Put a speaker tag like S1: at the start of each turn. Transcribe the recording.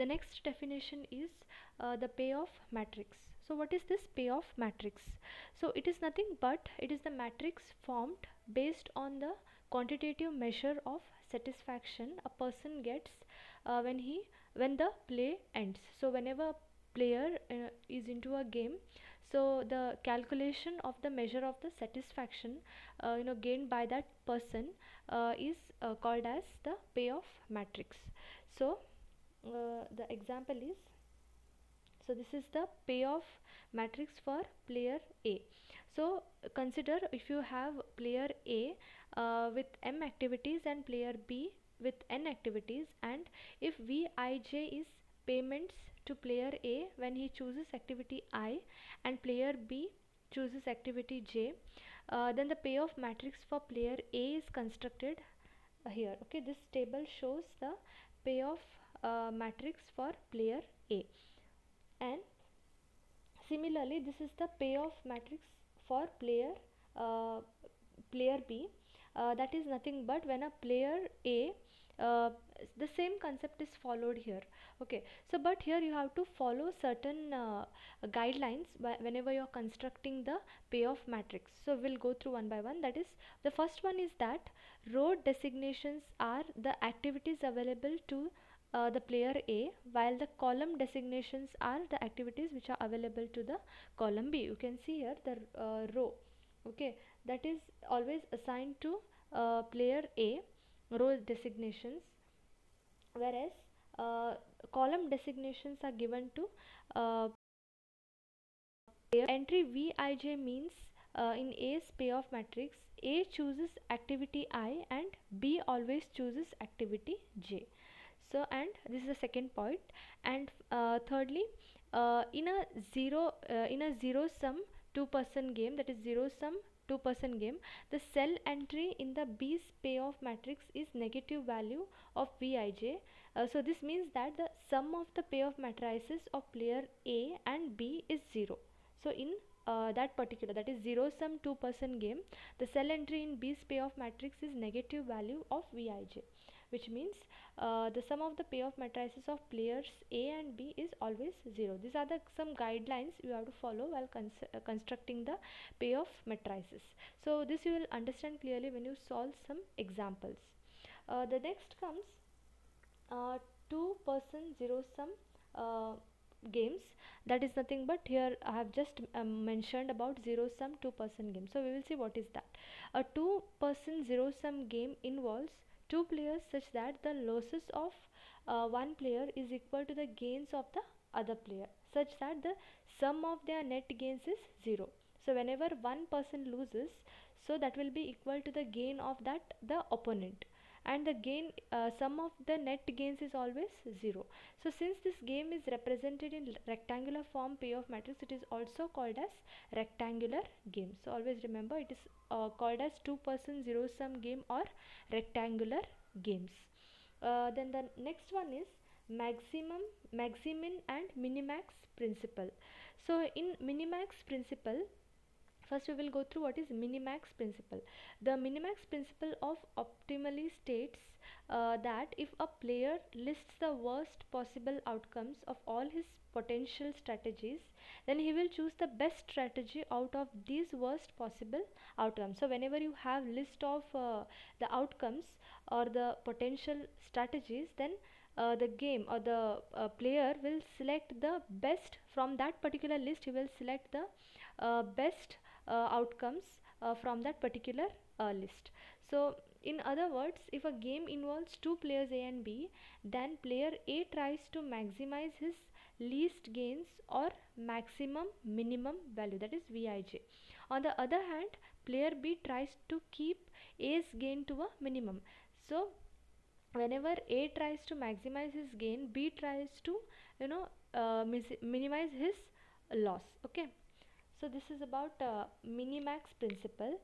S1: The next definition is the payoff matrix. So what is this payoff matrix? So it is nothing but it is the matrix formed based on the quantitative measure of satisfaction a person gets when the play ends. So whenever a player is into a game, so the calculation of the measure of the satisfaction gained by that person is called as the payoff matrix. So the example is, so this is the payoff matrix for player A. So consider if you have player A with m activities and player B with n activities, and if Vij is payments to player A when he chooses activity I and player B chooses activity J, then the payoff matrix for player A is constructed here. Okay, this table shows the payoff matrix for player A, and similarly this is the payoff matrix for uh, player B. That is nothing but when a player A, uh, the same concept is followed here. Okay, so but here you have to follow certain guidelines whenever you are constructing the payoff matrix. So we'll go through one by one. That is, the first one is that row designations are the activities available to the player A, while the column designations are the activities which are available to the column B. You can see here the row, okay, that is always assigned to player A, row designations, whereas column designations are given to entry Vij. Means in A's payoff matrix, A chooses activity I and B always chooses activity J. So, and this is the second point. And thirdly, in a zero sum two-person game, that is zero sum two-person game, the cell entry in the B's payoff matrix is negative value of Vij. So this means that the sum of the payoff matrices of player A and B is 0. So in that particular, that is zero sum two-person game, the cell entry in B's payoff matrix is negative value of Vij, which means the sum of the payoff matrices of players A and B is always 0. These are the some guidelines you have to follow while constructing the payoff matrices. So this you will understand clearly when you solve some examples. The next comes two-person zero-sum uh, games. That is nothing but here I have just mentioned about zero-sum two-person game. So we will see what is that. A two-person zero-sum game involves two players such that the losses of one player is equal to the gains of the other player, such that the sum of their net gains is 0. So whenever one person loses, so that will be equal to the gain of that the opponent, and the gain sum of the net gains is always 0. So since this game is represented in rectangular form payoff matrix, it is also called as rectangular game. So always remember, it is called as two-person zero-sum game or rectangular games. Then the next one is maximin and minimax principle. So in minimax principle, first we will go through what is minimax principle. The minimax principle of optimally states that if a player lists the worst possible outcomes of all his potential strategies, then he will choose the best strategy out of these worst possible outcomes. So whenever you have list of the outcomes or the potential strategies, then the game or the player will select the best from that particular list. He will select the best outcomes from that particular list. So in other words, if a game involves two players A and B, then player A tries to maximize his least gains or maximum minimum value, that is Vij. On the other hand, player B tries to keep A's gain to a minimum. So whenever A tries to maximize his gain, B tries to minimize his loss. Okay, so this is about minimax principle.